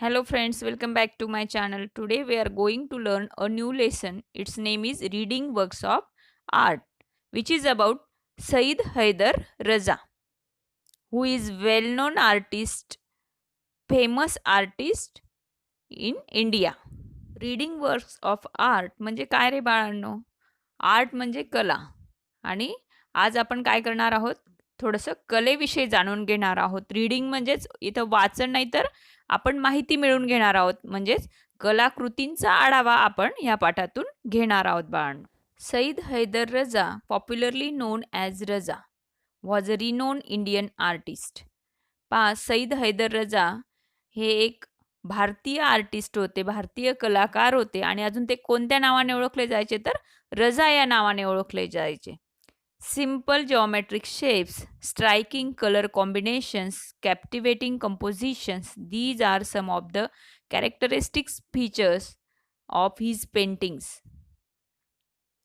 Hello friends, welcome back to my channel. Today we are going to learn a new lesson. Its name is Reading Works of Art, which is about Saeed Haider Raza, who is well-known artist, famous artist in India. Reading works of art म्हणजे काय रे बाळांनो? Art म्हणजे कला. आणि आज आपण काय करणार आहोत? थोडंसं कलेविषयी जाणून घेणार आहोत. रीडिंग म्हणजेच इथं वाचन नाही तर आपण माहिती मिळवून घेणार आहोत. म्हणजेच कलाकृतींचा आढावा आपण या पाठातून घेणार आहोत बाळांनो. सईद हैदर रजा, पॉप्युलरली नोन ॲज रजा, was a renowned Indian artist. पहा, सईद हैदर रजा हे एक भारतीय आर्टिस्ट होते, भारतीय कलाकार होते आणि अजून ते कोणत्या नावाने ओळखले जायचे तर रजा या नावाने ओळखले जायचे. Simple geometric shapes, striking color combinations, captivating compositions, these are some of the characteristic features of his paintings.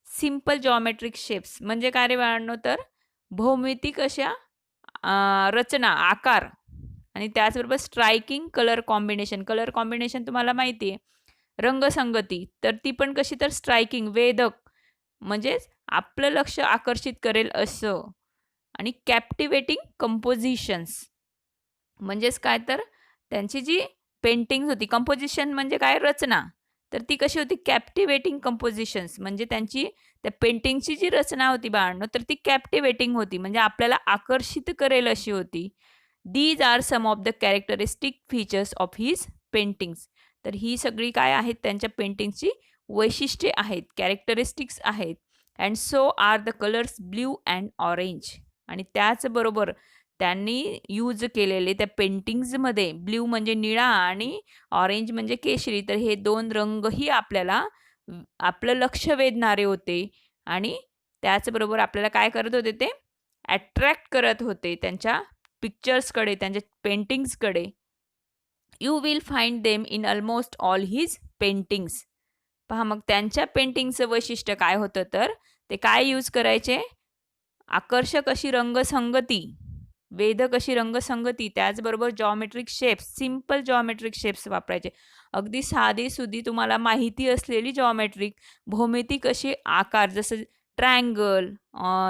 Simple geometric shapes म्हणजे काय रे बाळांनो तर भौमितिक अशा रचना, आकार आणि त्याचबरोबर स्ट्रायकिंग कलर कॉम्बिनेशन तुम्हाला माहिती आहे. रंगसंगती तर ती पण कशी तर स्ट्रायकिंग, वेधक म्हणजेच आपलं लक्ष आकर्षित करेल असं. आणि कॅप्टिवेटिंग कंपोजिशन्स म्हणजेच काय तर त्यांची जी पेंटिंग होती, कंपोजिशन म्हणजे काय रचना, तर ती कशी होती कॅप्टिवेटिंग कंपोजिशन्स म्हणजे त्यांची त्या पेंटिंगची जी रचना होती बाळांनो तर ती कॅप्टिवेटिंग होती म्हणजे आपल्याला आकर्षित करेल अशी होती. These are some of the characteristic features of his paintings. तर ही सगळी काय आहेत त्यांच्या पेंटिंगची वैशिष्ट्ये आहेत, कॅरेक्टरिस्टिक्स आहेत. And so are the colours blue and orange. आणि त्याचबरोबर त्यांनी यूज केलेले त्या पेंटिंग्जमध्ये ब्ल्यू म्हणजे निळा आणि ऑरेंज म्हणजे केशरी, तर हे दोन रंगही आपल्याला आपलं लक्ष वेधणारे होते आणि त्याचबरोबर आपल्याला काय करत होते ते अट्रॅक्ट करत होते त्यांच्या पिक्चर्सकडे, त्यांच्या पेंटिंग्सकडे. You will find them in almost all his paintings. पहा मग त्यांच्या पेंटिंगचं वैशिष्ट्य काय होतं तर ते काय यूज करायचे, आकर्षक अशी रंगसंगती, वेधक अशी रंगसंगती, त्याचबरोबर geometric shapes, simple geometric shapes वापरायचे. अगदी साधीसुधी तुम्हाला माहिती असलेली जॉमेट्रिक भौमितिक अशी आकार जसं ट्रायंगल,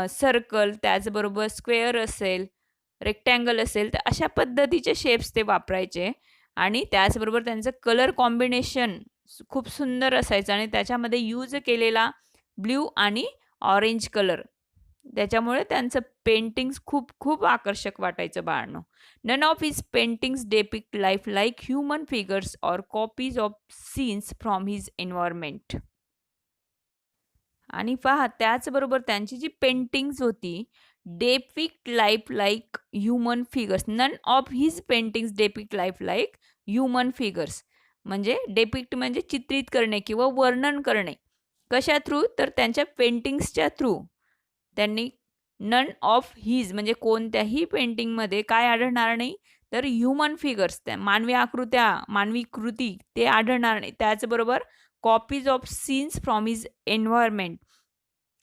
सर्कल, त्याचबरोबर स्क्वेअर असेल, रेक्टँगल असेल, तर अशा पद्धतीचे शेप्स ते वापरायचे. आणि त्याचबरोबर त्यांचं कलर कॉम्बिनेशन खूप सुंदर असायचं आणि त्याच्यामध्ये यूज केलेला ब्ल्यू आणि ऑरेंज कलर, त्याच्यामुळे त्यांचं पेंटिंग्स खूप खूप आकर्षक वाटायचं बाळांनो. None of his paintings depict life like human figures or copies of scenes from his environment. आणि पहा त्याचबरोबर त्यांची जी पेंटिंग्स होती depict life like human figures. None of his paintings depict life like human figures म्हणजे depict म्हणजे चित्रित करणे किंवा वर्णन करणे. कशा थ्रू तर त्यांच्या पेंटिंग्सच्या थ्रू त्यांनी नन ऑफ हीज म्हणजे कोणत्याही पेंटिंगमध्ये काय आढळणार नाही तर ह्युमन फिगर्स, त्या मानवी आकृत्या, मानवी कृती ते आढळणार नाही. त्याचबरोबर copies of scenes from his environment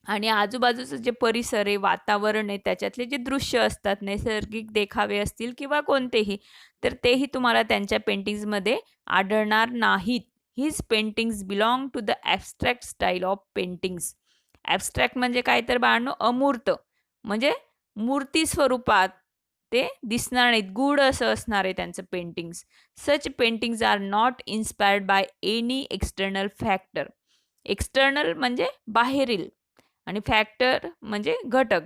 आणि आजूबाजूचं जे परिसर आहे, वातावरण आहे, त्याच्यातले जे दृश्य असतात, नैसर्गिक देखावे असतील किंवा कोणतेही, तर तेही तुम्हाला त्यांच्या पेंटिंग्समध्ये आढळणार नाहीत. His paintings belong to the abstract style of paintings. Abstract म्हणजे काय तर बाळांनो अमूर्त, म्हणजे मूर्ती स्वरूपात ते दिसणार नाहीत, गूढ असं असणार आहे त्यांचं paintings. Such paintings are not inspired by any external factor. External म्हणजे बाहेरील आणि फॅक्टर म्हणजे घटक.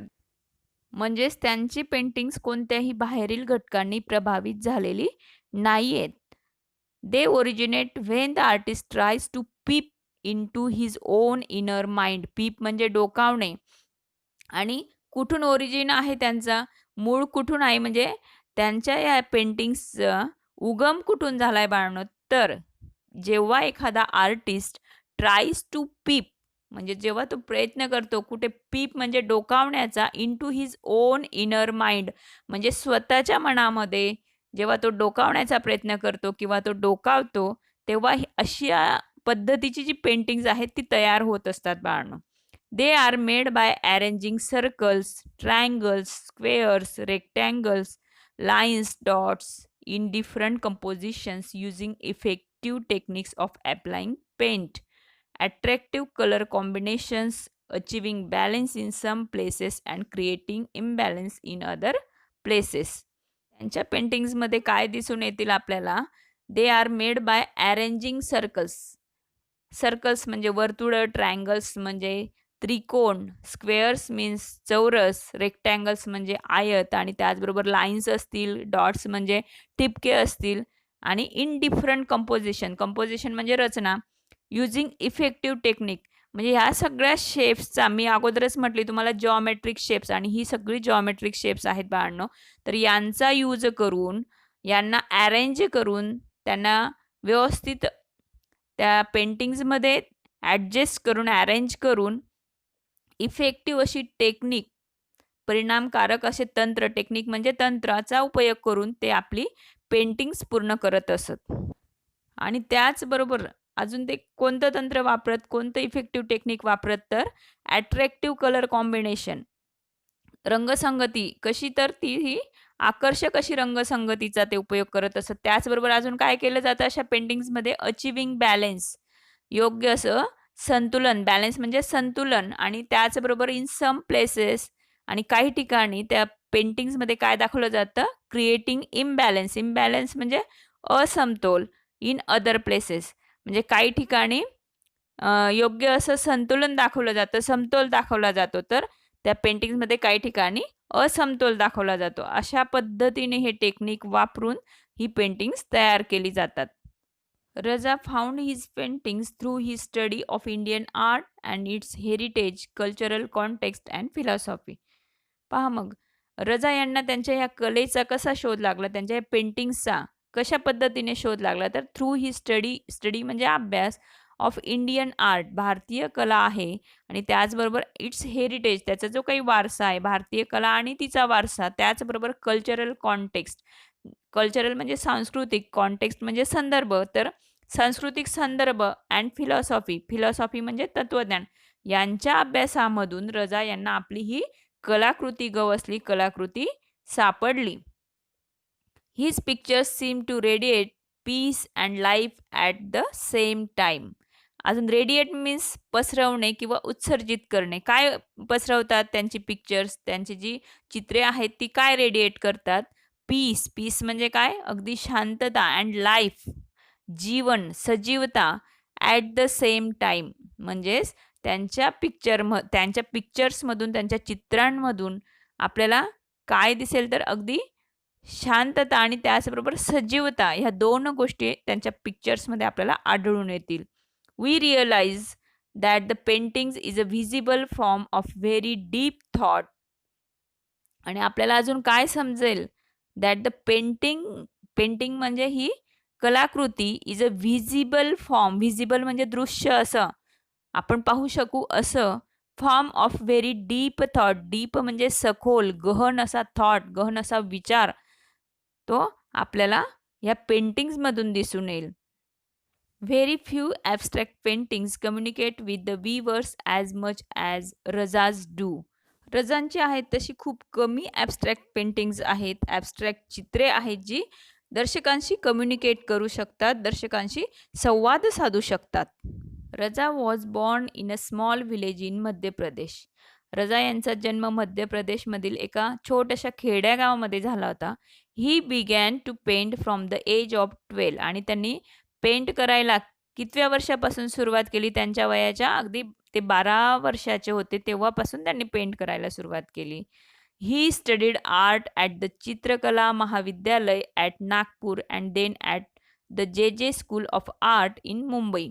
म्हणजेच त्यांची पेंटिंग्स कोणत्याही बाहेरील घटकांनी प्रभावित झालेली नाही आहेत. They originate when the artist tries to peep into his own inner mind. Peep म्हणजे डोकावणे. आणि कुठून ओरिजिन आहे त्यांचा, मूळ कुठून आहे म्हणजे त्यांच्या या पेंटिंग्सचा उगम कुठून झाला आहे बाळांनो तर जेव्हा एखादा आर्टिस्ट ट्राईज टू पीप म्हणजे जेव्हा तो प्रयत्न करतो कुठे, पीप म्हणजे डोकावण्याचा, into his own inner mind म्हणजे स्वतःच्या मनामध्ये जेव्हा तो डोकावण्याचा प्रयत्न करतो किंवा तो डोकावतो तेव्हा अशा पद्धतीची जी पेंटिंग्स आहेत ती तयार होत असतात बाळांनो. They are made by arranging circles, triangles, squares, rectangles, lines, dots in different compositions using effective techniques of applying paint, attractive color combinations, achieving balance in some places and creating imbalance in other places. त्यांच्या पेंटिंग्समध्ये काय दिसून येतील आपल्याला? They are made by arranging circles. Circles म्हणजे वर्तुळ, triangles म्हणजे त्रिकोण, squares means चौरस, रेक्टँगल्स म्हणजे आयत आणि त्याचबरोबर लाईन्स असतील, डॉट्स म्हणजे ठिपके असतील आणि इन डिफरंट कंपोजिशन, कंपोजिशन म्हणजे रचना, युजिंग इफेक्टिव्ह टेक्निक म्हणजे ह्या सगळ्या शेप्सचा मी अगोदरच म्हटली तुम्हाला जॉमेट्रिक शेप्स आणि ही सगळी जॉमेट्रिक शेप्स आहेत बाळांनो. तर यांचा यूज करून यांना अरेंज करून त्यांना व्यवस्थित त्या पेंटिंग्समध्ये ॲडजस्ट करून अरेंज करून इफेक्टिव्ह अशी टेक्निक, परिणामकारक असे तंत्र, टेक्निक म्हणजे तंत्राचा उपयोग करून ते आपली पेंटिंग्स पूर्ण करत असत. आणि त्याचबरोबर अजून ते कोणतं तंत्र वापरत, कोणतं इफेक्टिव्ह टेक्निक वापरत, तर अट्रॅक्टिव्ह कलर कॉम्बिनेशन, रंगसंगती कशी, तर ती ही आकर्षक अशी रंगसंगतीचा ते उपयोग करत असत. त्याचबरोबर अजून काय केलं जातं अशा पेंटिंग्समध्ये? अचिव्हिंग बॅलन्स, योग्य असं संतुलन, बॅलन्स म्हणजे संतुलन आणि त्याचबरोबर इन सम प्लेसेस आणि काही ठिकाणी त्या पेंटिंग्समध्ये काय दाखवलं जातं? क्रिएटिंग इम्बॅलन्स, इम्बॅलन्स म्हणजे असमतोल, इन अदर प्लेसेस म्हणजे काही ठिकाणी योग्य असं संतुलन दाखवलं जातं, समतोल दाखवला जातो, तर त्या पेंटिंग्समध्ये काही ठिकाणी असमतोल दाखवला जातो. अशा पद्धतीने हे टेक्निक वापरून ही पेंटिंग्स तयार केली जातात. रजा found his paintings through his study of Indian art and it's heritage, cultural context and philosophy. पहा मग रजा यांना त्यांच्या ह्या कलेचा कसा शोध लागला, त्यांच्या ह्या पेंटिंग्सचा कशा पद्धतीने शोध लागला, तर थ्रू ही स्टडी म्हणजे अभ्यास ऑफ इंडियन आर्ट, भारतीय कला आहे आणि त्याचबरोबर इट्स हेरिटेज, त्याचा जो काही वारसा आहे, भारतीय कला आणि तिचा वारसा, त्याचबरोबर कल्चरल कॉन्टेक्स्ट, कल्चरल म्हणजे सांस्कृतिक, कॉन्टेक्स्ट म्हणजे संदर्भ, तर सांस्कृतिक संदर्भ अँड फिलॉसॉफी, फिलॉसॉफी म्हणजे तत्वज्ञान, यांच्या अभ्यासामधून रजा यांना आपली ही कलाकृती गवसली, कलाकृती सापडली. His pictures seem to radiate peace and life at the same time. अजून रेडिएट मीन्स पसरवणे किंवा उत्सर्जित करणे. काय पसरवतात त्यांची पिक्चर्स, त्यांची जी चित्रे आहेत ती काय रेडिएट करतात? पीस, पीस म्हणजे काय? अगदी शांतता, अँड लाईफ जीवन, सजीवता, ॲट द सेम टाईम म्हणजेच त्यांच्या पिक्चर्समधून, त्यांच्या चित्रांमधून आपल्याला काय दिसेल, तर अगदी शांतता आणि त्याचबरोबर सजीवता, ह्या दोन गोष्टी त्यांच्या पिक्चर्समध्ये आपल्याला आढळून येतील. We realize that the paintings is a visible form of very deep thought. आणि आपल्याला अजून काय समजेल? दॅट द पेंटिंग म्हणजे ही कलाकृती is a visible form, visible म्हणजे दृश्य असं, आपण पाहू शकू असं, form of very deep thought, deep म्हणजे सखोल, गहन असा थॉट, गहन असा विचार, तो आपल्याला या पेंटिंग्समधून दिसून येईल. Very few abstract paintings communicate with the viewers as much as Raza's do. रजांची आहेत तशी खूप कमी ॲबस्ट्रॅक्ट पेंटिंग्स आहेत, ॲबस्ट्रॅक्ट चित्रे आहेत जी दर्शकांशी कम्युनिकेट करू शकतात, दर्शकांशी संवाद साधू शकतात. रजा was born in a small village in Madhya Pradesh. रजा यांचा जन्म मध्य प्रदेशमधील एका छोट्याशा खेड्यागावामध्ये झाला होता. He began to paint from the age of 12 आणि त्यांनी पेंट करायला कितव्या वर्षापासून सुरुवात केली? त्यांच्या वयाच्या अगदी ते 12 वर्षाचे होते तेव्हापासून त्यांनी पेंट करायला सुरुवात केली. He studied art at the Chitrakala Mahavidyalaya at Nagpur and then at the J school of art in Mumbai.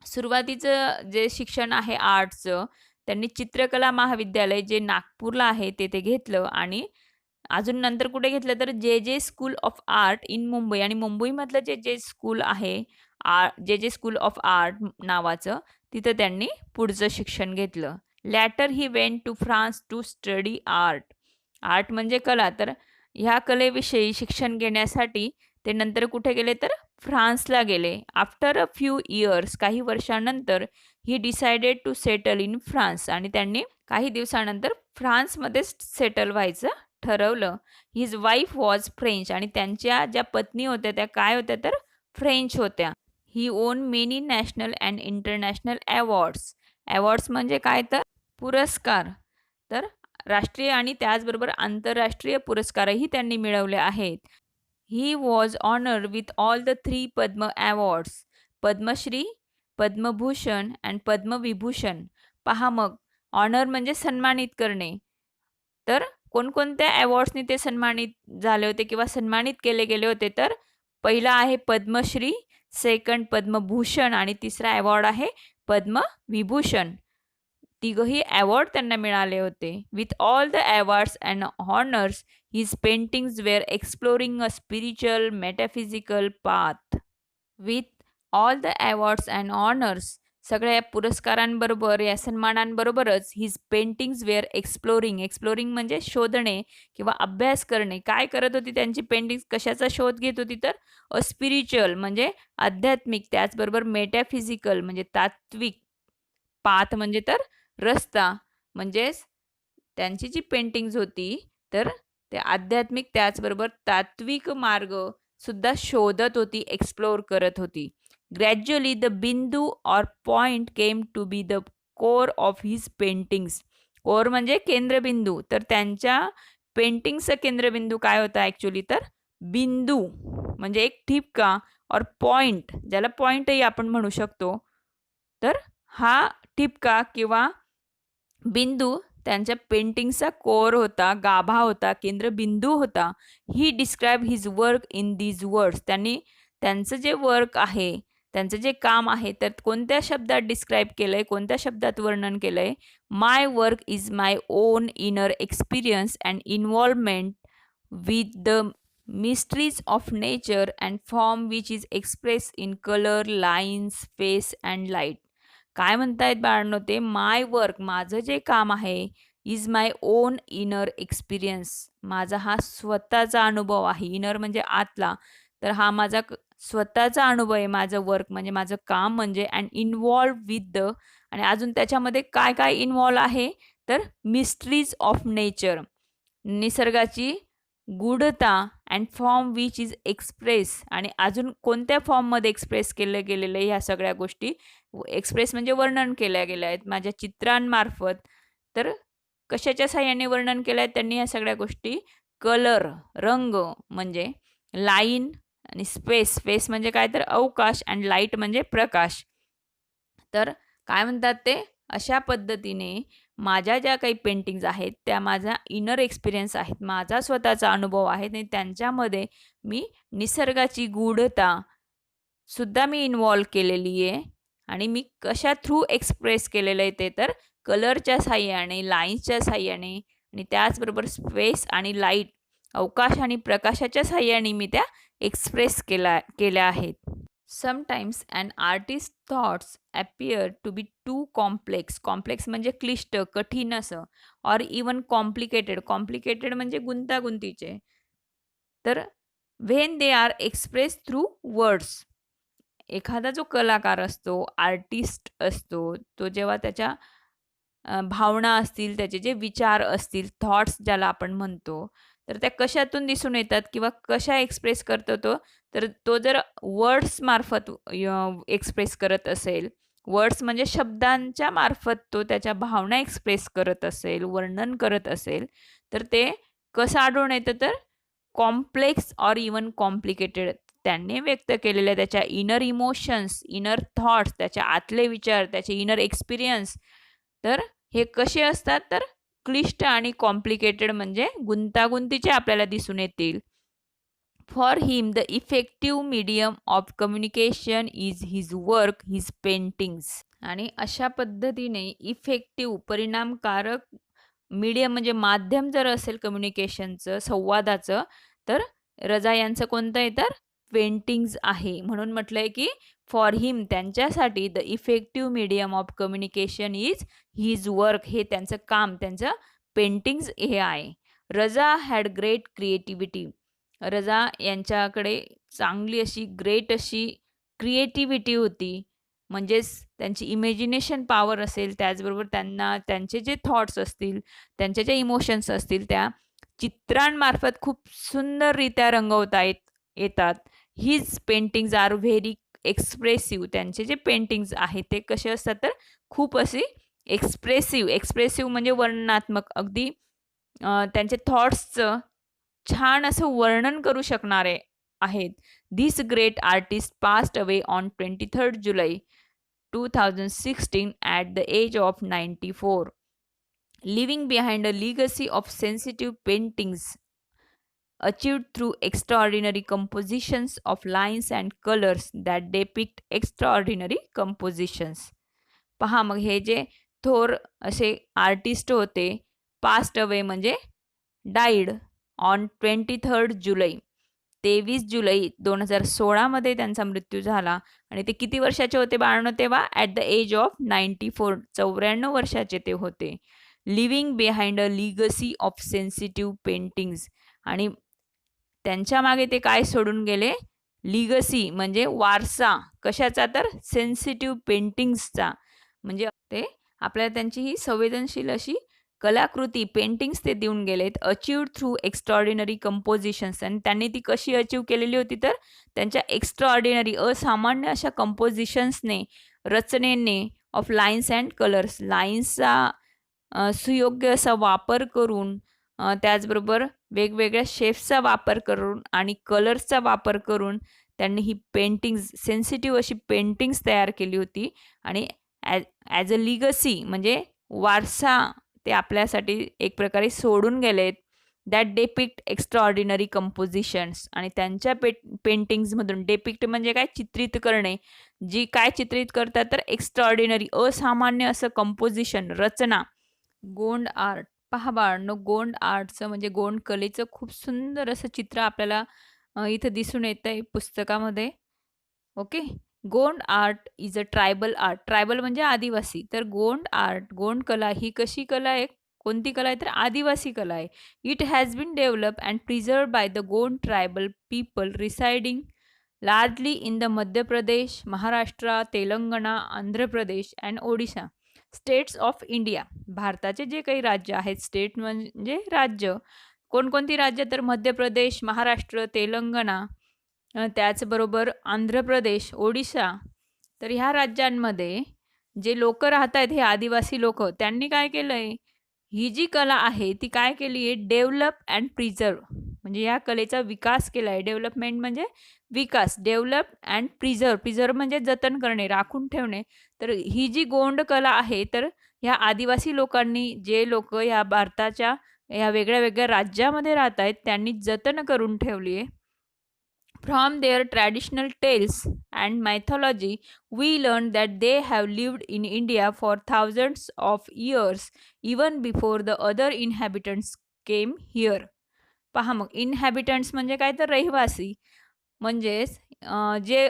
सुरुवातीचं जे शिक्षण आहे आर्टचं त्यांनी चित्रकला महाविद्यालय जे नागपूरला आहे तेथे घेतलं आणि अजून नंतर कुठे घेतलं, तर जे school of art in Mumbai, आणि मुंबईमधलं जे स्कूल आहे जे स्कूल ऑफ आर्ट नावाचं, तिथं त्यांनी पुढचं शिक्षण घेतलं. Later he went to France to study art. Art म्हणजे कला, तर ह्या कलेविषयी शिक्षण घेण्यासाठी ते नंतर कुठे गेले, तर फ्रान्सला गेले. आफ्टर अ फ्यू इयर्स, काही वर्षानंतर, he decided to settle in France आणि त्यांनी काही दिवसानंतर फ्रान्समध्ये सेटल व्हायचं ठरवलं. हिज वाईफ वॉज फ्रेंच आणि त्यांच्या ज्या पत्नी होत्या त्या काय होत्या तर फ्रेंच होत्या. He won many national and international awards. Awards म्हणजे काय तर पुरस्कार. तर राष्ट्रीय आणि त्याचबरोबर आंतरराष्ट्रीय पुरस्कारही त्यांनी मिळवले आहेत. He was honoured with all the 3 Padma awards. Padmashri, Padmabhushan and Padmavibhushan. पहा मग, ऑनर म्हणजे सन्मानित करणे. तर कोणकोणत्या अवॉर्ड्सनी ते सन्मानित झाले होते किंवा सन्मानित केले गेले होते तर पहिला आहे पद्मश्री, सेकंड पद्मभूषण आणि तिसरा अवॉर्ड आहे पद्मविभूषण. तिघही अवॉर्ड त्यांना मिळाले होते. With all the awards and honours his paintings were exploring a spiritual metaphysical path. With all the awards and honours, सगळ्या या पुरस्कारांबरोबर या सन्मानांबरोबरच his paintings were exploring. Exploring म्हणजे शोधणे किंवा अभ्यास करणे. काय करत होती त्यांची पेंटिंग्स, कशाचा शोध घेत होती तर स्पिरिच्युअल म्हणजे आध्यात्मिक, त्याचबरोबर मेटाफिजिकल म्हणजे तात्विक, पाथ म्हणजे तर रस्ता. म्हणजेच त्यांची जी पेंटिंग्ज होती तर ते आध्यात्मिक त्याचबरोबर तात्विक मार्ग सुद्धा शोधत होती, एक्सप्लोर करत होती. Gradually the bindu or point came to be the core of his paintings. Core म्हणजे केंद्रबिंदू. तर त्यांच्या पेंटिंगचा केंद्रबिंदू काय होता ॲक्च्युली तर बिंदू म्हणजे एक ठिपका और पॉइंट, ज्याला पॉइंटही आपण म्हणू शकतो. तर हा ठिपका किंवा बिंदू त्यांच्या पेंटिंगचा कोर होता, गाभा होता, केंद्रबिंदू होता. He describe his work in these words. त्यांनी त्यांचं जे वर्क आहे, त्यांचं जे काम आहे तर कोणत्या शब्दात डिस्क्राईब केलंय, कोणत्या शब्दात वर्णन केलंय? My work is my own inner experience and involvement with the mysteries of nature and form which is expressed in color, lines, space and light. काय म्हणतायत बाळांनो ते? माय वर्क, माझं जे काम आहे, is my own inner experience, माझा हा स्वतःचा अनुभव आहे. इनर म्हणजे आतला. तर हा माझा स्वतःचा अनुभव आहे. माझं वर्क म्हणजे माझं काम म्हणजे अँड इन्व्हॉल्व विथ द, आणि अजून त्याच्यामध्ये काय काय इन्व्हॉल्व आहे तर मिस्ट्रीज ऑफ नेचर, निसर्गाची गूढता and form which is express, आणि अजून कोणत्या फॉर्ममध्ये एक्सप्रेस केलं गेलेलं आहे ह्या सगळ्या गोष्टी. एक्सप्रेस म्हणजे वर्णन केल्या गेल्या आहेत माझ्या चित्रांमार्फत. तर कशाच्या साहाय्याने वर्णन केलं आहे त्यांनी ह्या सगळ्या गोष्टी? कलर, रंग म्हणजे लाईन, आणि स्पेस, स्पेस म्हणजे काय तर अवकाश, अँड लाईट म्हणजे प्रकाश. तर काय म्हणतात ते? अशा पद्धतीने माझ्या ज्या काही पेंटिंग्ज आहेत त्या माझा इनर एक्सपिरियन्स आहेत, माझा स्वतःचा अनुभव आहे आणि त्यांच्यामध्ये मी निसर्गाची गूढता सुद्धा मी इन्व्हॉल्व केलेली आहे. आणि मी कशा थ्रू एक्सप्रेस केलेलं आहे ते तर कलरच्या साहाय्याने, लाईन्सच्या साहाय्याने, आणि त्याचबरोबर स्पेस आणि लाईट, अवकाश आणि प्रकाशाच्या साहाय्याने मी त्या एक्सप्रेस केल्या आहेत. Sometimes an artist thoughts appear to be too complex. Complex म्हणजे क्लिष्ट, कठीण असं. ऑर इवन कॉम्प्लिकेटेड, कॉम्प्लिकेटेड म्हणजे गुंतागुंतीचे. तर when they are express through words. एखादा जो कलाकार असतो, आर्टिस्ट असतो, तो जेव्हा त्याच्या भावना असतील, त्याचे जे विचार असतील, थॉट्स ज्याला आपण म्हणतो, तर त्या कशातून दिसून येतात किंवा कशा एक्सप्रेस करतो तो? तर तो जर वर्ड्स मार्फत एक्सप्रेस करत असेल, वर्ड्स म्हणजे शब्दांच्या मार्फत तो त्याच्या भावना एक्सप्रेस करत असेल, वर्णन करत असेल, तर ते कसं आढळून येतं तर कॉम्प्लेक्स ऑर इवन कॉम्प्लिकेटेड. त्यांनी व्यक्त केलेल्या त्याच्या इनर इमोशन्स, इनर थॉट्स, त्याच्या आतले विचार, त्याचे इनर एक्सपिरियन्स, तर हे कसे असतात तर क्लिष्ट आणि कॉम्प्लिकेटेड म्हणजे गुंतागुंतीचे आपल्याला दिसून येतील. For him the effective medium of communication is his work, his paintings. आणि अशा पद्धतीने इफेक्टिव्ह, परिणामकारक मीडियम म्हणजे माध्यम जर असेल कम्युनिकेशनचं, संवादाचं, तर रजा यांचं कोणतं आहे तर पेंटिंग्ज आहे. म्हणून म्हटलंय की फॉर हिम, त्यांच्यासाठी the effective medium of communication is his work, हे त्यांचं काम, त्यांचं पेंटिंग्ज हे आहे. रजा हॅड ग्रेट क्रिएटिव्हिटी. रजा यांच्याकडे चांगली अशी, ग्रेट अशी क्रिएटिव्हिटी होती. म्हणजेच त्यांची इमॅजिनेशन पॉवर असेल, त्याचबरोबर त्यांना त्यांचे जे थॉट्स असतील, त्यांचे जे इमोशन्स असतील, चित्रांमार्फत खूप सुंदररित्या रंगवता येतात. His paintings are very expressive. त्यांचे जे पेंटिंग्ज आहेत ते कसे असतात तर खूप असे एक्सप्रेसिव्ह म्हणजे वर्णनात्मक अगदी त्यांचे थॉट्सचं छान असं वर्णन करू शकणारे आहेत. This great artist passed away on 23rd July 2016 at the age of 94, living behind a legacy of sensitive paintings achieved through extraordinary compositions of lines and colors that depict extraordinary compositions. पहा मग हे जे थोर असे artist होते, passed away म्हणजे died on 23rd जुलै, 23 जुलै 2016 मध्ये त्यांचा मृत्यू झाला. आणि ते किती वर्षाचे होते बाळांनो तेव्हा? ॲट द एज ऑफ 94, 94 वर्षाचे ते होते. Living behind a legacy of sensitive paintings. आणि त्यांच्या मागे ते काय सोडून गेले? लिगसी म्हणजे वारसा. कशाचा तर? सेन्सिटिव्ह पेंटिंग्सचा. म्हणजे ते आपल्याला त्यांची ही संवेदनशील अशी कलाकृती पेंटिंग्स ते देऊन गेलेत. Achieved through extraordinary compositions. आणि त्यांनी ती कशी अचीव केलेली होती तर त्यांच्या एक्स्ट्राऑर्डिनरी असामान्य अशा कंपोजिशन्सने, रचनेने ऑफ लाईन्स अँड कलर्स. लाईन्सचा सुयोग्य असा वापर करून, त्याचबरोबर वेगवेगळ्या शेप्सचा वापर करून आणि कलर्सचा वापर करून त्यांनी ही पेंटिंग्स, सेन्सिटिव्ह अशी पेंटिंग्स तयार केली होती. आणि ॲज अ लिगसी म्हणजे वारसा ते आपल्यासाठी एक प्रकारे सोडून गेलेत. That depict extraordinary compositions. आणि त्यांच्या पेंटिंग्समधून, डेपिक्ट म्हणजे काय? चित्रित करणे. जी काय चित्रित करतात तर एक्स्ट्राऑर्डिनरी असामान्य असं कंपोजिशन, रचना. गोंड आर्ट. पहा बाळांनो, गोंड आर्टचं म्हणजे गोंड कलेचं खूप सुंदर असं चित्र आपल्याला इथं दिसून येतं आहे पुस्तकामध्ये. Okay. Gond art is a tribal art. Tribal म्हणजे आदिवासी. तर गोंड आर्ट, गोंड कला ही कशी कला आहे? कोणती कला आहे तर आदिवासी कला आहे. It has been develop and preserved by the Gond tribal people residing largely in the Madhya Pradesh, Maharashtra, Telangana, Andhra Pradesh and Odisha states of India. भारताचे जे काही राज्य आहेत, स्टेट म्हणजे राज्य. कोणकोणती राज्य तर मध्य प्रदेश, महाराष्ट्र, तेलंगणा, त्याचबरोबर आंध्र प्रदेश, ओडिशा. तर ह्या राज्यांमध्ये जे लोक राहत आहेत, हे आदिवासी लोक, त्यांनी काय केलं आहे? ही जी कला आहे ती काय केली आहे? Develop and preserve. म्हणजे या कलेचा विकास केला आहे. डेव्हलपमेंट म्हणजे विकास. Develop and preserve. प्रिझर्व म्हणजे जतन करणे, राखून ठेवणे. तर ही जी गोंड कला आहे तर ह्या आदिवासी लोकांनी, जे लोक ह्या भारताच्या ह्या वेगळ्या वेगळ्या राज्यामध्ये राहत आहेत, त्यांनी जतन करून ठेवली आहे. From their traditional tales and mythology, we learn that they have lived in India for thousands of years, even before the other inhabitants came here. पहा मग, इनहॅबिटंट्स म्हणजे काय तर रहिवासी. म्हणजेच जे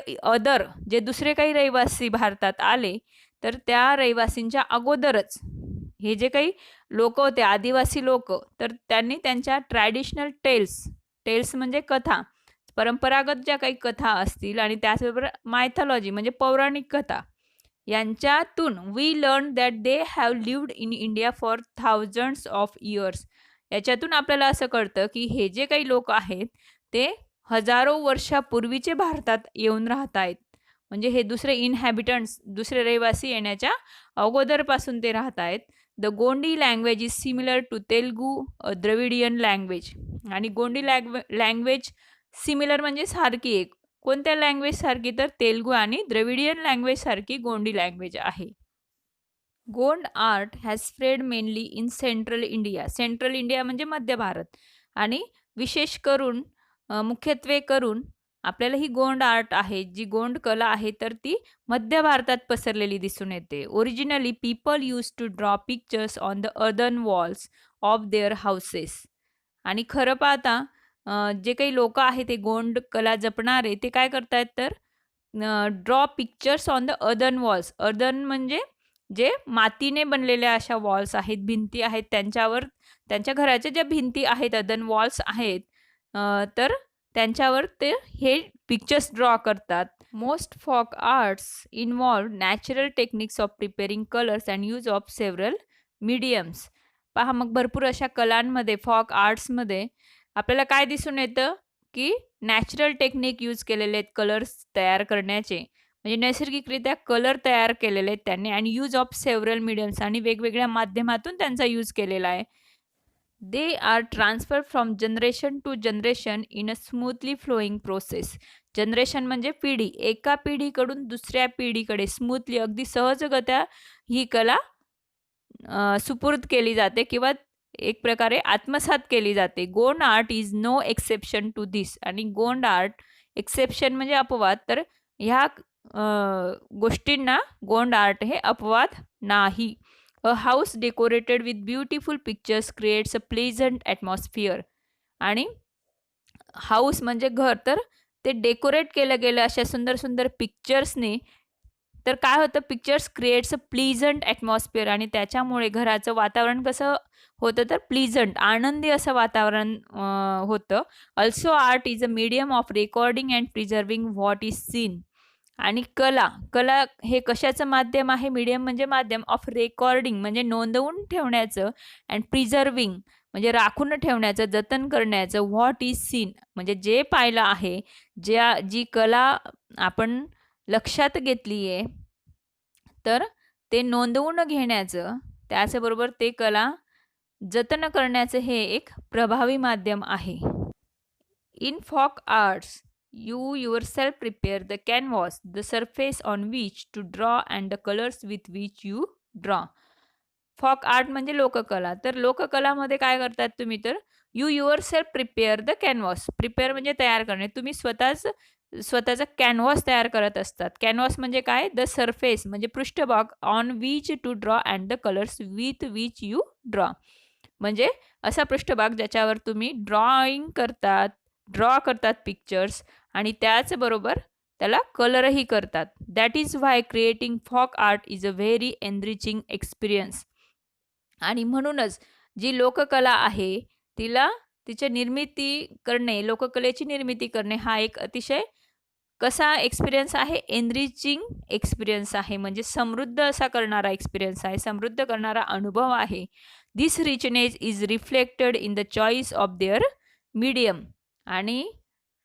जे दुसरे काही रहिवासी भारतात आले, तर त्या रहिवासींच्या अगोदरच हे जे काही लोक होते, आदिवासी लोक, तर त्यांनी त्यांच्या ट्रॅडिशनल टेल्स म्हणजे कथा, परंपरागत ज्या काही कथा असतील, आणि त्याचबरोबर मायथॉलॉजी म्हणजे पौराणिक कथा, यांच्यातून we learn that they have lived in India for thousands of years. याच्यातून आपल्याला असं कळतं की हे जे काही लोक आहेत ते हजारो वर्षापूर्वीचे भारतात येऊन राहत आहेत. म्हणजे हे दुसरे इनहॅबिटंट्स, दुसरे रहिवासी येण्याच्या अगोदरपासून ते राहत आहेत. The Gondi language is similar to Telugu, Dravidian language. आणि गोंडी लँग्वेज सिमिलर म्हणजे सारखी आहे. कोणत्या लँग्वेज सारखी तर तेलुगू आणि द्रविडियन लँग्वेज सारखी गोंडी लँग्वेज आहे. Gond art has spread mainly in central India. Central India म्हणजे मध्य भारत. आणि विशेष करून, मुख्यत्वे करून आपल्याला ही गोंड आर्ट आहे, जी गोंड कला आहे, तर ती मध्य भारतात पसरलेली दिसून येते. Originally people use to draw pictures on the earthen walls of their houses. आणि खरं पाहता जे काही लोक आहेत ते गोंड कला जपणारे, ते काय करतायत तर draw pictures on the earthen walls. Earthen म्हणजे जे मातीने बनलेल्या अशा वॉल्स आहेत, भिंती आहेत, त्यांच्यावर, त्यांच्या घराच्या ज्या भिंती आहेत, अर्दन वॉल्स आहेत, तर त्यांच्यावर ते हे पिक्चर्स ड्रॉ करतात. Most folk arts involve natural techniques of preparing colours and use of several mediums. पहा मग भरपूर अशा कलांमध्ये, फॉक आर्ट्समध्ये आपल्याला काय दिसून येतं, की नॅचरल टेक्निक यूज केलेले आहेत कलर्स तयार करण्याचे. म्हणजे नैसर्गिकरित्या कलर तयार केलेले आहेत त्यांनी आणि यूज ऑफ सेव्हरल मीडियम्स आणि वेगवेगळ्या माध्यमातून त्यांचा यूज केलेला आहे. They are transfer from generation to generation in a smoothly flowing process. Generation म्हणजे पिढी. एका पिढीकडून दुसऱ्या पिढीकडे स्मूथली अगदी सहजगत्या ही कला सुपूर्द केली जाते किंवा एक प्रकारे आत्मसात केली जाते. Gond art is no exception to this. आणि गोंड आर्ट एक्सेप्शन म्हणजे अपवाद, तर ह्या गोष्टींना गोंड आर्ट हे अपवाद नाही. अ house decorated with beautiful pictures creates a pleasant atmosphere. आणि हाऊस म्हणजे घर, तर ते डेकोरेट केलं गेलं अशा सुंदर सुंदर पिक्चर्सने, तर काय होतं, pictures creates a pleasant atmosphere. आणि त्याच्यामुळे घराचं वातावरण कसं होतं, तर प्लीझंट आनंदी असं वातावरण होतं. Also art is a medium of recording and preserving what is seen. आणि कला कला हे कशाचं माध्यम आहे, मीडियम म्हणजे माध्यम ऑफ रेकॉर्डिंग म्हणजे नोंदवून ठेवण्याचं, अँड प्रिझर्विंग म्हणजे राखून ठेवण्याचं, जतन करण्याचं, व्हॉट इज सीन म्हणजे जे पाहिलं आहे, जी कला आपण लक्षात घेतली आहे, तर ते नोंदवून घेण्याचं, त्याचबरोबर ते कला जतन करण्याचं हे एक प्रभावी माध्यम आहे. इन फॉक arts you yourself prepare the canvas, the surface on which to draw and the colors with which you draw. फॉक आर्ट म्हणजे लोककला. तर लोककलामध्ये काय करतात तुम्ही, तर you your self prepare the canvas. Prepare म्हणजे तयार करणे. तुम्ही स्वतःचा कॅनव्हास तयार करत असतात. कॅनव्हास म्हणजे काय, द सरफेस म्हणजे पृष्ठभाग, on which to draw and the colours with which you draw. म्हणजे असा पृष्ठभाग ज्याच्यावर तुम्ही ड्रॉ करतात पिक्चर्स, आणि त्याचबरोबर त्याला कलरही करतात. दॅट इज व्हाय क्रिएटिंग फॉक art is a very enriching experience. आणि म्हणूनच जी लोककला आहे तिची निर्मिती करणे, लोककलेची निर्मिती करणे हा एक अतिशय कसा एक्सपिरियन्स आहे, एनरिचिंग एक्सपिरियन्स आहे. म्हणजे समृद्ध असा करणारा एक्सपिरियन्स आहे, समृद्ध करणारा अनुभव आहे. This richness is reflected in the choice of their medium. आणि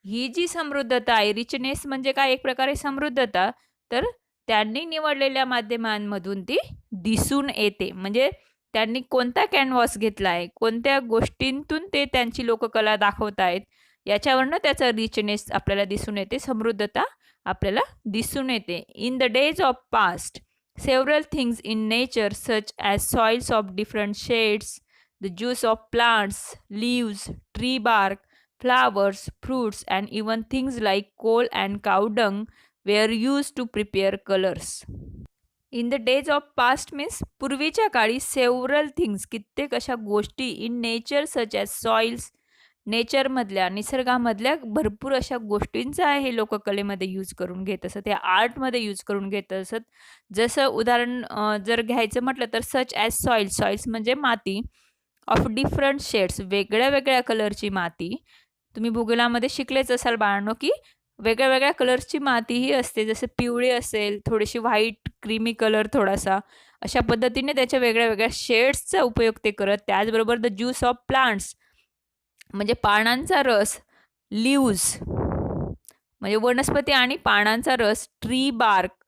ही जी समृद्धता आहे, रिचनेस म्हणजे काय, एक प्रकारे समृद्धता, तर त्यांनी निवडलेल्या माध्यमांमधून ती दिसून येते. म्हणजे त्यांनी कोणता कॅनव्हास घेतला आहे, कोणत्या गोष्टींतून ते त्यांची लोककला दाखवत आहेत, याच्यावरनं त्याचा रिचनेस आपल्याला दिसून येते, समृद्धता आपल्याला दिसून येते. In the days of past several things in nature such as soils of different shades, the juice of plants, leaves, tree bark, flowers, fruits, and even things like coal and cow dung were used to prepare colors. In the days of past means पूर्वीच्या काळी several things कित्येक अशा गोष्टी in nature such as soils, नेचरमधल्या, निसर्गामधल्या भरपूर अशा गोष्टींचा हे लोककलेमध्ये use करून घेत असत, या आर्टमध्ये यूज करून घेत असत. जसं उदाहरण जर घ्यायचं म्हटलं तर सच ॲज सॉइल्स म्हणजे माती, ऑफ डिफरंट शेड्स वेगळ्या वेगळ्या कलरची माती. तुम्ही भूगोलामध्ये शिकलेच असाल बाळांनो, की वेगळ्या वेगळ्या कलर्सची मातीही असते, जसं पिवळी असेल, थोडीशी व्हाईट, क्रीमी कलर थोडासा, अशा पद्धतीने त्याच्या वेगळ्या वेगळ्या शेड्सचा उपयोग ते करत. त्याचबरोबर द ज्यूस ऑफ प्लांट्स म्हणजे पानांचा रस, लिव्ज म्हणजे वनस्पती आणि पानांचा रस, ट्री बार्क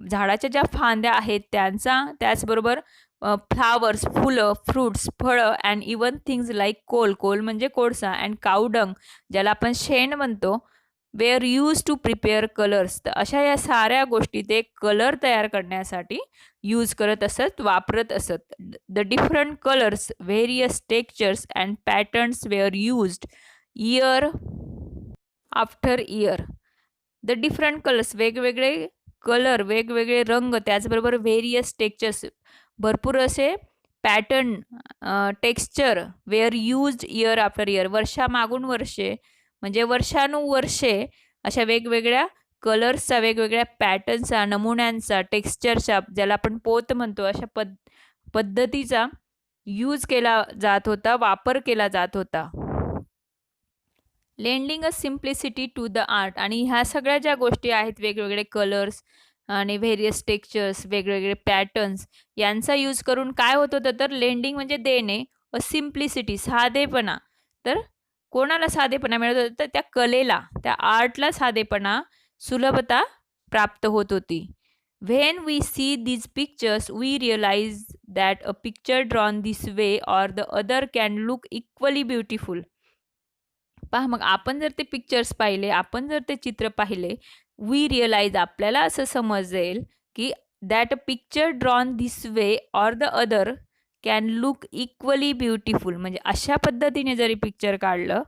झाडाच्या ज्या फांद्या आहेत त्यांचा, त्याचबरोबर फ्लावर्स फुलं, फ्रूट्स फळं, and even things like coal म्हणजे कोळसा, अँड कावडंग ज्याला आपण शेण म्हणतो, were use to prepare colours. तर अशा या साऱ्या गोष्टी ते कलर तयार करण्यासाठी यूज करत असत, वापरत असत. The different colours, various textures and patterns were used year after year. The different colours वेगवेगळे कलर, वेगवेगळे रंग, त्याचबरोबर व्हेरियस टेक्स्चर्स भरपूर असे pattern, texture were used year after year वर्षामागून वर्षे म्हणजे वर्षानुवर्षे अशा वेगवेगळ्या कलर्सचा, वेगवेगळ्या पॅटर्नचा, नमुन्यांचा, टेक्स्चरचा, ज्याला आपण पोत म्हणतो, अशा पद्धतीचा यूज केला जात होता, वापर केला जात होता. Lending a simplicity to the art. आणि ह्या सगळ्या ज्या गोष्टी आहेत, वेगवेगळे कलर्स, आणि व्हेरियस टेक्स्चर्स, वेगवेगळे पॅटर्न्स यांचा यूज करून काय होत होतं तर लेंडिंग म्हणजे देणे, सिम्प्लिसिटी साधेपणा. तर कोणाला साधेपणा मिळत होता तर त्या कलेला, त्या आर्टला साधेपणा, सुलभता प्राप्त होत होती. When we see these pictures, we realize that a picture drawn this way or the other can look equally beautiful. पहा मग आपण जर ते पिक्चर्स पाहिले, आपण जर ते चित्र पाहिले, वी रिअलाइज आपल्याला असं समजेल की that a picture drawn this way or the other can look equally beautiful. म्हणजे अशा पद्धतीने जरी पिक्चर काढलं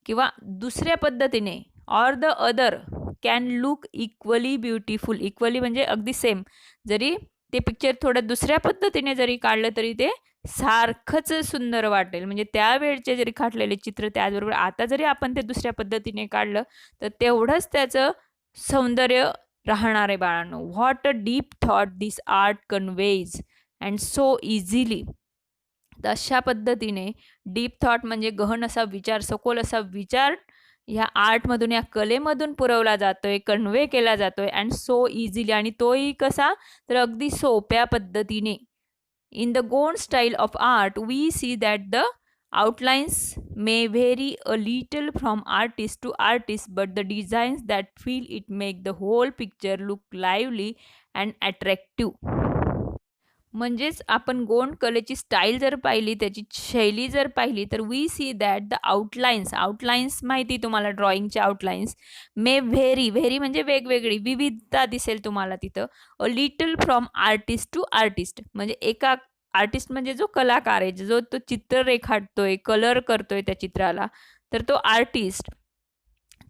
किंवा दुसऱ्या पद्धतीने or the other can look equally beautiful. Equally म्हणजे अगदी सेम. जरी ते पिक्चर थोडं दुसऱ्या पद्धतीने जरी काढलं तरी ते सारखंच सुंदर वाटेल. म्हणजे त्यावेळचे जरी काढलेले चित्र त्याचबरोबर आता जरी आपण ते दुसऱ्या पद्धतीने काढलं तर तेवढंच त्याचं सौंदर्य राहणार आहे बाळांनो. What a deep thought this art conveys and so easily. तर अशा पद्धतीने डीप थॉट म्हणजे गहन असा विचार, सखोल असा विचार ह्या आर्टमधून, या कलेमधून पुरवला जातोय, कन्वे केला जातोय अँड सो इझिली. आणि तोही कसा तर अगदी सोप्या पद्धतीने. In the Gond style of art, we see that the outlines may vary a little from artist to artist, but the designs that fill it make the whole picture look lively and attractive. म्हणजेच आपण गोंड कलेची style जर पाहिली, त्याची शैली जर पाहिली तर वी सी दॅट द आउटलाईन्स माहिती तुम्हाला ड्रॉइंगचे आउटलाईन्स मे व्हेरी. व्हेरी म्हणजे वेगवेगळी, विविधता दिसेल तुम्हाला तिथं. A little from artist to artist म्हणजे एका आर्टिस्ट म्हणजे जो कलाकार आहे, जो तो चित्र रेखाटतोय, कलर करतोय त्या चित्राला, तर तो आर्टिस्ट.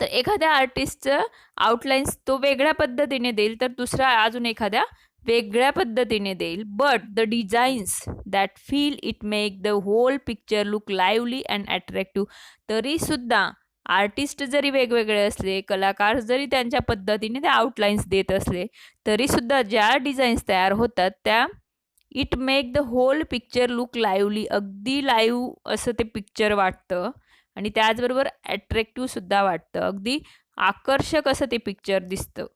तर एखाद्या आर्टिस्टचं आउटलाईन्स तो वेगळ्या पद्धतीने देईल, तर दुसरा अजून एखाद्या वेगळ्या पद्धतीने देईल. But the designs that feel it make the whole picture look lively and attractive. तरीसुद्धा आर्टिस्ट जरी वेगवेगळे असले, कलाकार जरी त्यांच्या पद्धतीने ते आउटलाईन्स देत असले, तरीसुद्धा ज्या डिझाईन्स तयार होतात त्या it make the whole picture look lively. अगदी लाईव्ह असं ते पिक्चर वाटतं आणि त्याचबरोबर अट्रॅक्टिव्हसुद्धा वाटतं. अगदी आकर्षक असं ते पिक्चर दिसतं.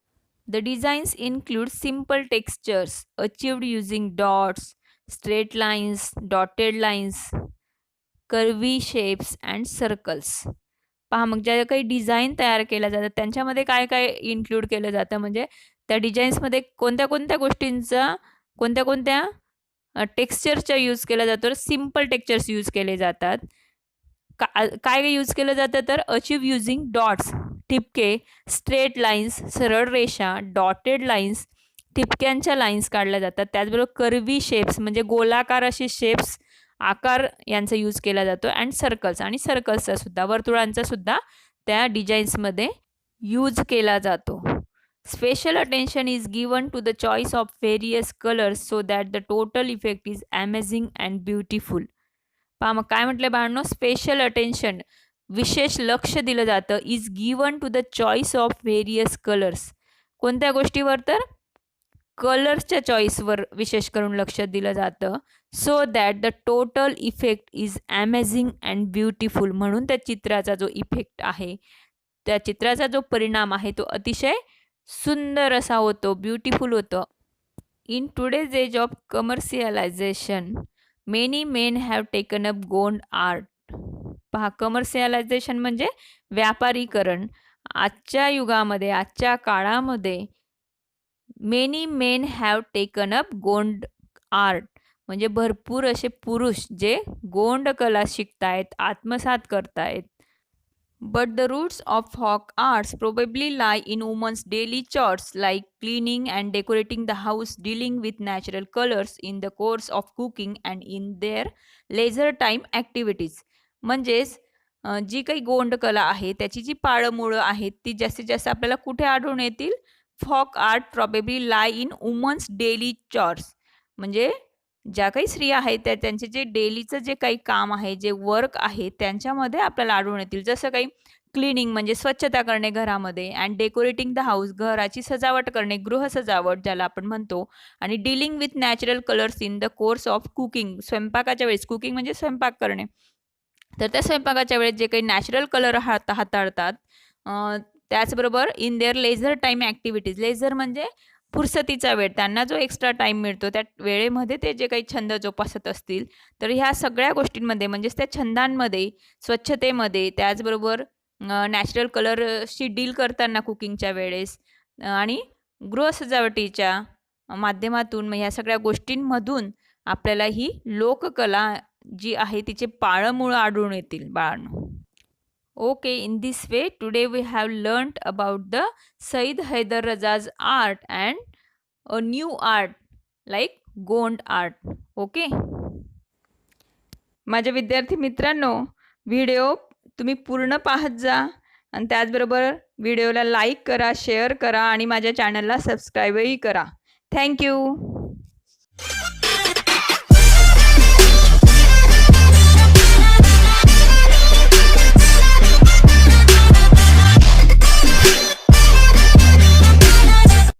The designs include simple textures achieved using dots, straight lines, dotted lines, curvy shapes and circles. पहा मग ज्या काही डिझाईन तयार केल्या जातात त्यांच्यामध्ये काय काय इन्क्लूड केलं जातं, म्हणजे त्या डिझाईन्समध्ये कोणत्या कोणत्या गोष्टींचा, कोणत्या कोणत्या टेक्स्चरचा यूज केला जातो. सिम्पल टेक्स्चर्स यूज केले जातात. काय यूज केलं जातं तर अचीव युझिंग डॉट्स ठिपके, स्ट्रेट लाईन्स सरळ रेषा, डॉटेड लाईन्स ठिपक्यांच्या लाईन्स काढल्या जातात. त्याचबरोबर कर्वी शेप्स म्हणजे गोलाकार असे शेप्स, आकार यांचा यूज केला जातो. अँड सर्कल्स, आणि सर्कल्सचा सुद्धा, वर्तुळांचा सुद्धा त्या डिझाईन्समध्ये यूज केला जातो. Special attention is given to the choice of various colours so that the total effect is amazing and beautiful. पहा मग काय म्हटलं बाळांनो, स्पेशल अटेन्शन विशेष लक्ष दिलं जातं. Is given to the choice of various colours. कोणत्या गोष्टीवर तर कलर्सच्या चॉईसवर विशेष करून लक्ष दिलं जातं. So that the total effect is amazing and beautiful. म्हणून त्या चित्राचा जो इफेक्ट आहे, त्या चित्राचा जो परिणाम आहे तो अतिशय सुंदर असा होतो, ब्युटिफुल होतो. In today's age of commercialisation many men have taken up Gond art. पहा, कमर्शियलायझेशन म्हणजे व्यापारीकरण. आजच्या युगामध्ये, आजच्या काळामध्ये many men have taken up Gond art म्हणजे भरपूर असे पुरुष जे गोंड कला शिकतायत, आत्मसात करतायत. But the roots of folk arts probably lie in women's daily chores like cleaning and decorating the house, dealing with natural colors in the course of cooking and in their leisure time activities. म्हणजेच जी काही गोंड कला आहे त्याची जी पाळंमुळं आहेत ती जास्तीत जास्त आपल्याला कुठे आढळून येतील? Folk art probably lie in women's daily chores. म्हणजे ज्या काही स्त्रिया आहेत त्या त्यांचे जे डेलीचं जे काही काम आहे, जे वर्क आहे त्यांच्यामध्ये आपल्याला आढळून येतील. जसं काही क्लिनिंग म्हणजे स्वच्छता करणे घरामध्ये, अँड डेकोरेटिंग द हाऊस घराची सजावट करणे, गृहसजावट ज्याला आपण म्हणतो, आणि dealing with natural colours in the course of cooking स्वयंपाकाच्या वेळेस. कुकिंग म्हणजे स्वयंपाक करणे, तर त्या स्वयंपाकाच्या वेळेस जे काही नॅचरल कलर हाताळतात. त्याचबरोबर in their laser time activities. Laser म्हणजे फुरसतीचा वेळ, त्यांना जो एक्स्ट्रा टाईम मिळतो त्या वेळेमध्ये ते जे काही छंद जोपासत असतील, तर ह्या सगळ्या गोष्टींमध्ये म्हणजेच त्या छंदांमध्ये, स्वच्छतेमध्ये, त्याचबरोबर नॅचरल कलरशी डील करताना कुकिंगच्या वेळेस आणि गृहसजावटीच्या माध्यमातून मग ह्या सगळ्या गोष्टींमधून आपल्याला ही लोककला जी आहे तिचे पाळंमुळं आढळून येतील बाळांनो. Okay, in this way, today we have learnt about the Said Haider Raza's art and a new art like Gond art. Okay. माझ्या विद्यार्थी मित्रांनो, व्हिडिओ तुम्ही पूर्ण पाहत जा आणि त्याचबरोबर व्हिडिओला लाईक करा, शेअर करा आणि माझ्या चॅनलला सबस्क्राईबही करा. Thank you.